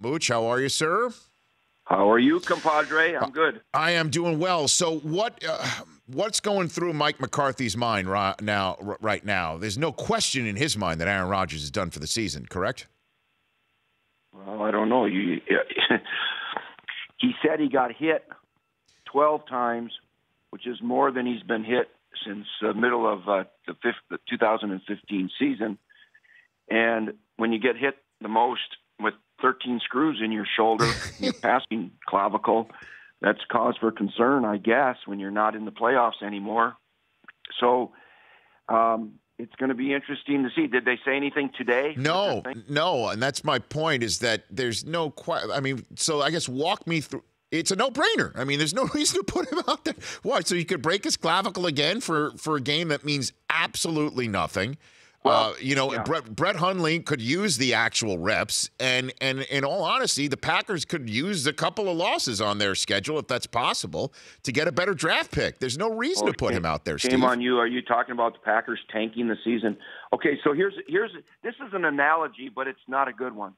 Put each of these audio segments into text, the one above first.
Booch. How are you, sir? How are you, compadre? I'm good. I am doing well. So what's going through Mike McCarthy's mind right now? There's no question in his mind that Aaron Rodgers is done for the season, correct? Well, I don't know. He said he got hit 12 times, which is more than he's been hit since the middle of the 2015 season. And when you get hit the most with 13 screws in your shoulder, your passing clavicle, that's cause for concern, I guess, when you're not in the playoffs anymore. So it's going to be interesting to see. Did they say anything today? No. And that's my point, is that there's no so I guess walk me through. It's a no-brainer. I mean, there's no reason to put him out there. What, so you could break his clavicle again for a game that means absolutely nothing? Well, Brett Hundley could use the actual reps, and in all honesty, the Packers could use a couple of losses on their schedule, if that's possible, to get a better draft pick. There's no reason to put him out there, Steve. Shame on you. Are you talking about the Packers tanking the season? Okay, so here's this is an analogy, but it's not a good one.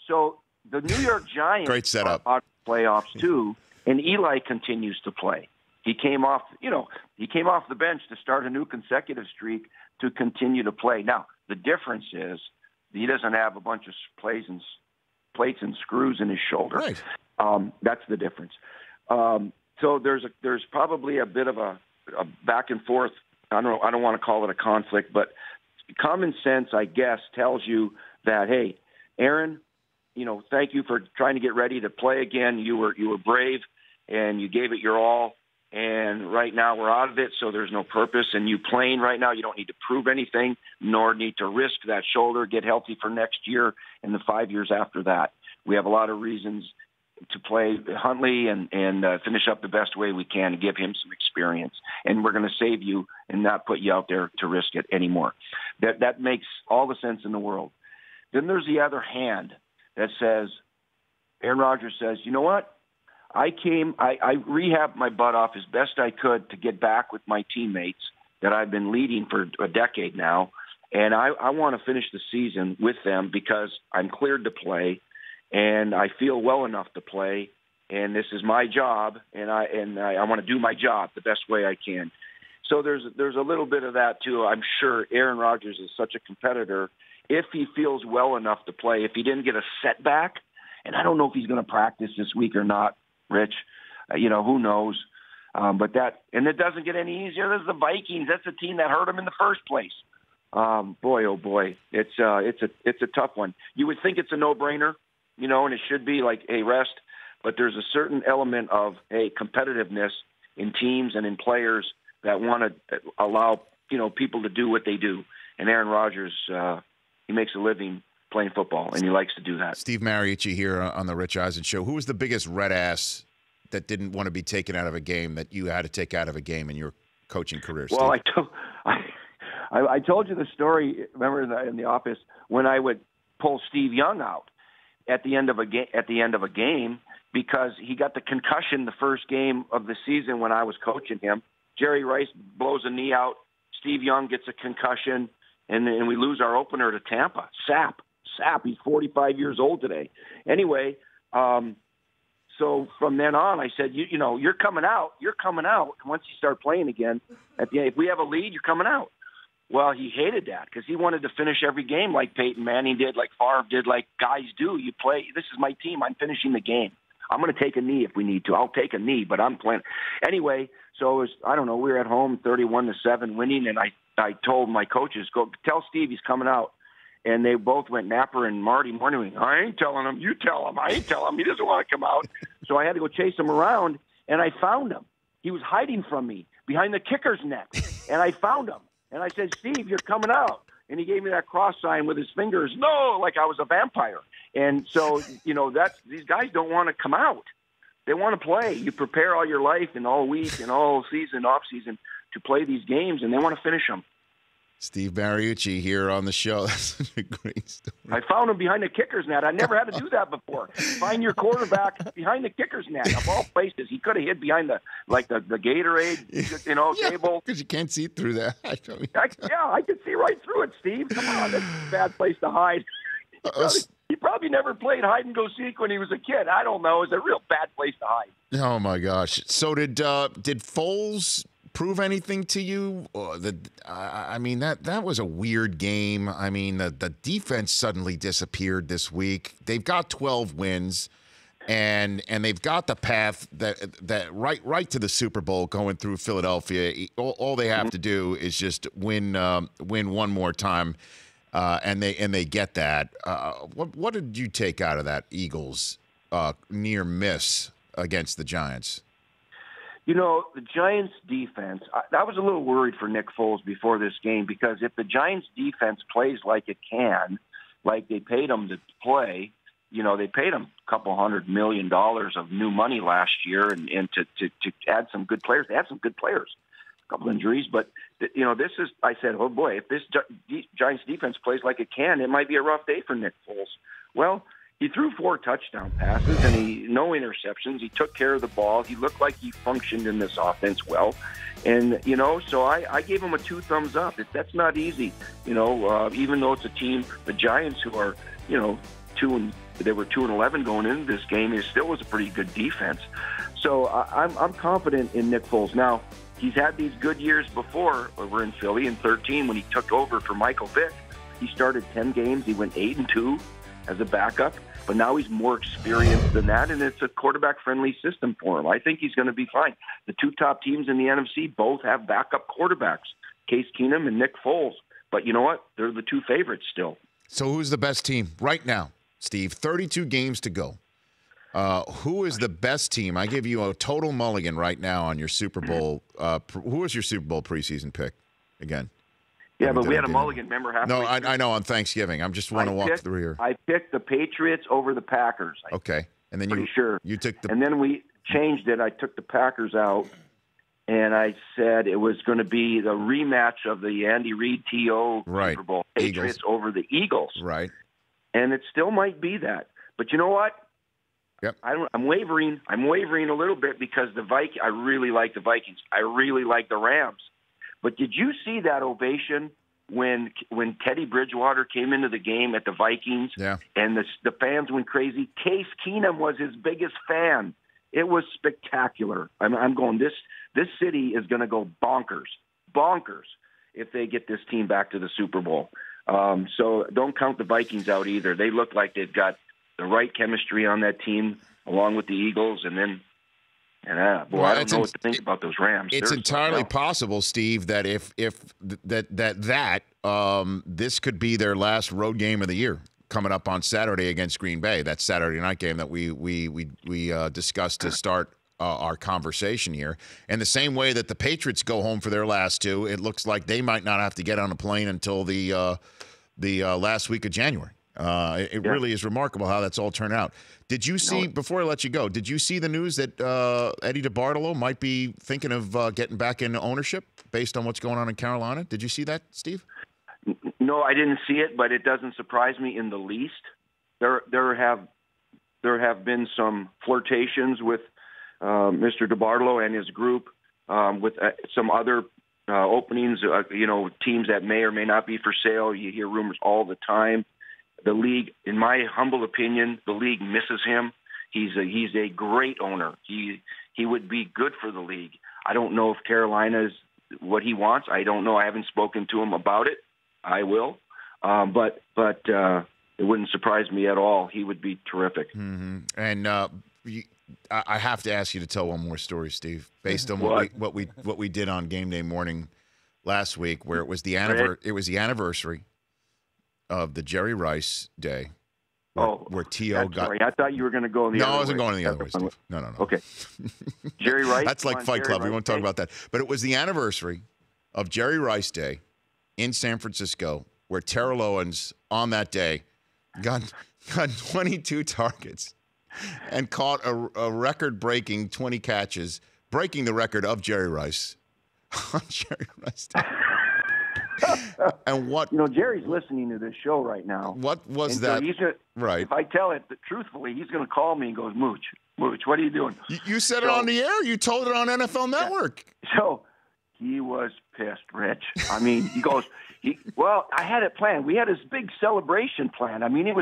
So the New York Giants great setup. are playoffs too, and Eli continues to play. He came off the bench to start a new consecutive streak to continue to play. Now, the difference is he doesn't have a bunch of plates and screws in his shoulder. Right. That's the difference. So there's probably a bit of a back and forth. I don't want to call it a conflict, but common sense, I guess, tells you that, hey, Aaron, thank you for trying to get ready to play again. You were brave and you gave it your all. And right now we're out of it, so there's no purpose. And you playing right now, you don't need to prove anything, nor need to risk that shoulder, get healthy for next year and the 5 years after that. We have a lot of reasons to play Huntley and finish up the best way we can and give him some experience. And we're going to save you and not put you out there to risk it anymore. That makes all the sense in the world. Then there's the other hand that says, Aaron Rodgers says, you know what? I rehabbed my butt off as best I could to get back with my teammates that I've been leading for a decade now, and I want to finish the season with them because I'm cleared to play, and I feel well enough to play, and this is my job, and I want to do my job the best way I can. So there's a little bit of that too. I'm sure Aaron Rodgers is such a competitor. If he feels well enough to play, if he didn't get a setback, and I don't know if he's going to practice this week or not, Rich, who knows? But it doesn't get any easier. There's the Vikings. That's the team that hurt him in the first place. Boy, oh boy, it's a tough one. You would think it's a no-brainer, and it should be like, hey, rest. But there's a certain element of competitiveness in teams and in players that want to allow people to do what they do. And Aaron Rodgers, he makes a living playing football, and he likes to do that. Steve Mariucci here on the Rich Eisen Show. Who was the biggest red ass that didn't want to be taken out of a game that you had to take out of a game in your coaching career, Steve? Well, I told you the story, remember, in the office, when I would pull Steve Young out at the end of a game because he got the concussion the first game of the season when I was coaching him. Jerry Rice blows a knee out. Steve Young gets a concussion, and we lose our opener to Tampa. Sap. He's 45 years old today. Anyway, so from then on, I said, you're coming out. You're coming out once you start playing again. At the end, if we have a lead, you're coming out. Well, he hated that because he wanted to finish every game like Peyton Manning did, like Favre did, like guys do. You play. This is my team. I'm finishing the game. I'm going to take a knee if we need to. I'll take a knee, but I'm playing. Anyway, so it was, I don't know, we were at home 31-7 winning, and I told my coaches, go tell Steve he's coming out. And they both went, Napper and Marty Morningwing. I ain't telling him. You tell him. I ain't telling him. He doesn't want to come out. So I had to go chase him around, and I found him. He was hiding from me behind the kicker's net, and I found him. And I said, Steve, you're coming out. And he gave me that cross sign with his fingers, no, like I was a vampire. And so, these guys don't want to come out. They want to play. You prepare all your life and all week and all season, off season to play these games, and they want to finish them. Steve Mariucci here on the show. That's such a great story. I found him behind the kicker's net. I never had to do that before. Find your quarterback behind the kicker's net. Of all places, he could have hid behind the Gatorade, table. Because you can't see through that. I could see right through it, Steve. Come on, that's a bad place to hide. He probably never played hide and go seek when he was a kid. I don't know. It's a real bad place to hide. Oh my gosh! So did Foles prove anything to you? I mean that was a weird game. I mean the defense suddenly disappeared this week. They've got 12 wins, and they've got the path that right to the Super Bowl going through Philadelphia. All they have to do is just win one more time. And they get that. What did you take out of that Eagles near miss against the Giants? You know, the Giants' defense, I was a little worried for Nick Foles before this game because if the Giants' defense plays like it can, like they paid them to play, you know, they paid them a couple $100 million of new money last year and to add some good players. They had some good players. Couple injuries, but you know, this is. I said, oh boy, if this Giants defense plays like it can, it might be a rough day for Nick Foles. Well, he threw 4 touchdown passes and no interceptions. He took care of the ball. He looked like he functioned in this offense well, and you know, so I gave him a 2 thumbs up. That's not easy, you know. Even though it's a team, the Giants, who are they were 2-11 going into this game. It still was a pretty good defense. So I'm confident in Nick Foles now. He's had these good years before over in Philly in 2013 when he took over for Michael Vick. He started 10 games. He went 8-2 as a backup, but now he's more experienced than that, and it's a quarterback-friendly system for him. I think he's going to be fine. The 2 top teams in the NFC both have backup quarterbacks, Case Keenum and Nick Foles. But you know what? They're the 2 favorites still. So who's the best team right now, Steve? 32 games to go. Who is the best team? I give you a total mulligan right now on your Super Bowl. Who was your Super Bowl preseason pick again? Yeah, but we had a mulligan, remember? No, I know on Thanksgiving. I'm just want to walk through here. I picked the Patriots over the Packers. Okay. And then you took the... And then we changed it. I took the Packers out, and I said it was going to be the rematch of the Andy Reid T.O. Super Bowl. Patriots over the Eagles. Right. And it still might be that. But you know what? Yep. I'm wavering. I'm wavering a little bit because I really like the Vikings. I really like the Rams. But did you see that ovation when Teddy Bridgewater came into the game at the Vikings? Yeah. And the fans went crazy. Case Keenum was his biggest fan. It was spectacular. I'm going, this city is going to go bonkers if they get this team back to the Super Bowl. So don't count the Vikings out either. They look like they've got the right chemistry on that team, along with the Eagles, I don't know what to think about those Rams. It's entirely possible, Steve, that if this could be their last road game of the year coming up on Saturday against Green Bay. That Saturday night game that we discussed to start our conversation here. And the same way that the Patriots go home for their last 2, it looks like they might not have to get on a plane until the last week of January. It really is remarkable how that's all turned out. Did you see, before I let you go, did you see the news that Eddie DeBartolo might be thinking of getting back into ownership based on what's going on in Carolina? Did you see that, Steve? No, I didn't see it, but it doesn't surprise me in the least. There have been some flirtations with Mr. DeBartolo and his group with some other openings, teams that may or may not be for sale. You hear rumors all the time. The league, in my humble opinion, the league misses him. He's a great owner. He would be good for the league. I don't know if Carolina is what he wants. I don't know. I haven't spoken to him about it. I will, but it wouldn't surprise me at all. He would be terrific. Mm-hmm. And I have to ask you to tell one more story, Steve, based on what we did on game day morning last week, where it was the anniversary of the Jerry Rice Day, where T.O. got. Sorry. I thought you were going to go in the other way. No, I wasn't going the other way, Steve. No. Okay. Jerry Rice. That's like Fight Club. We won't talk about that. But it was the anniversary of Jerry Rice Day in San Francisco, where Terrell Owens on that day got 22 targets and caught a record-breaking 20 catches, breaking the record of Jerry Rice on Jerry Rice Day. And what Jerry's listening to this show right now. What was that? So right. If I tell it truthfully, he's going to call me and goes, Mooch, what are you doing? You said it on the air. You told it on NFL Network. So He was pissed, Rich. I mean, he goes, I had it planned. We had this big celebration planned. I mean,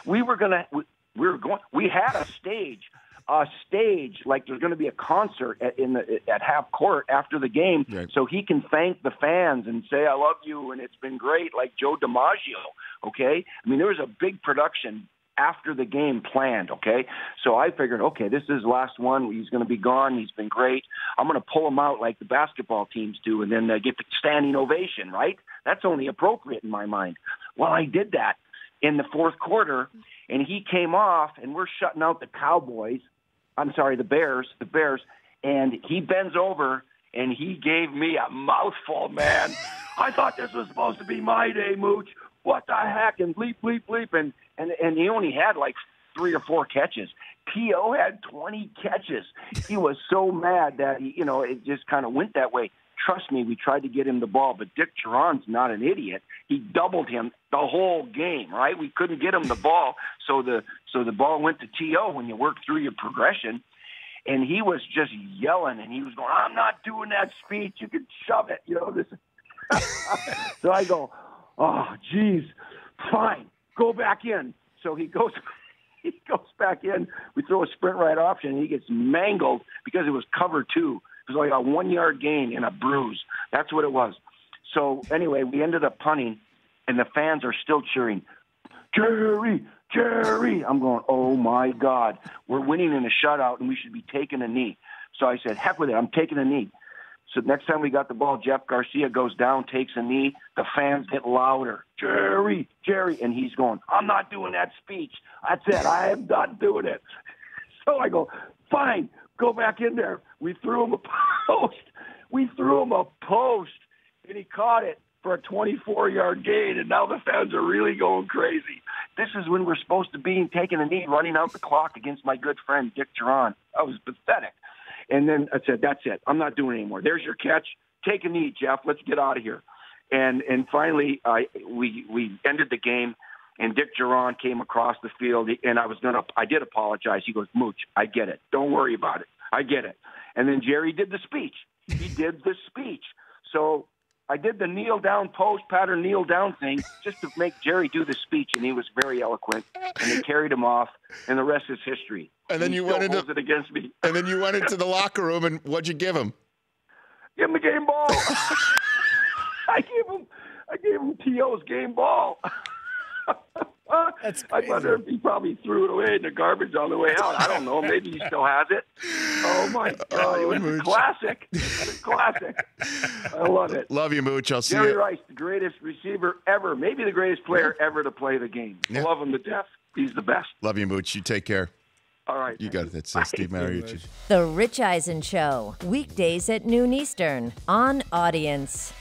we had a stage like there's going to be a concert at half court after the game, right, so he can thank the fans and say, I love you, and it's been great, like Joe DiMaggio, okay? I mean, there was a big production after the game planned, okay? So I figured, okay, this is his last one. He's going to be gone. He's been great. I'm going to pull him out like the basketball teams do and then get the standing ovation, right? That's only appropriate in my mind. Well, I did that in the fourth quarter, and he came off, and we're shutting out the Bears, and he bends over, and he gave me a mouthful, man. I thought this was supposed to be my day, Mooch. What the heck? And bleep, bleep, bleep. And he only had like 3 or 4 catches. T.O. had 20 catches. He was so mad that, it just kind of went that way. Trust me, we tried to get him the ball, but Dick Geron's not an idiot. He doubled him the whole game, right? We couldn't get him the ball, so the ball went to T.O. when you work through your progression. And he was just yelling, and he was going, I'm not doing that speech. You can shove it. This. So I go, oh, geez, fine, go back in. So he goes back in. We throw a sprint right option, and he gets mangled because it was cover 2. It was like a 1-yard gain and a bruise. That's what it was. So anyway, we ended up punting, and the fans are still cheering, Jerry, Jerry. I'm going, oh, my God. We're winning in a shutout, and we should be taking a knee. So I said, heck with it. I'm taking a knee. So next time we got the ball, Jeff Garcia goes down, takes a knee. The fans get louder. Jerry, Jerry. And he's going, I'm not doing that speech. That's it. I am not doing it. So I go, fine, go back in there. We threw him a post. And he caught it for a 24-yard gain, and now the fans are really going crazy. This is when we're supposed to be taking a knee, running out the clock against my good friend Dick Geron. That was pathetic. And then I said, that's it. I'm not doing it anymore. There's your catch. Take a knee, Jeff. Let's get out of here. And finally, we ended the game, and Dick Geron came across the field, and I did apologize. He goes, Mooch, I get it. Don't worry about it. I get it. And then Jerry did the speech. He did the speech. So I did the kneel down post pattern kneel down thing just to make Jerry do the speech, and he was very eloquent. And they carried him off, and the rest is history. And then you went into it against me. And then you went into the locker room, and what'd you give him? Give him the game ball. I gave him T.O.'s game ball. That's crazy. I wonder if he probably threw it away in the garbage on the way out. I don't know. Maybe he still has it. Oh, my God. It was a classic. It's a classic. I love it. Love you, Mooch. I'll see Jerry you. Rice, the greatest receiver ever, maybe the greatest player ever to play the game. Yeah. I love him to death. He's the best. Love you, Mooch. You take care. All right. You got it. That's Steve Mariucci. The Rich Eisen Show, weekdays at noon Eastern on Audience.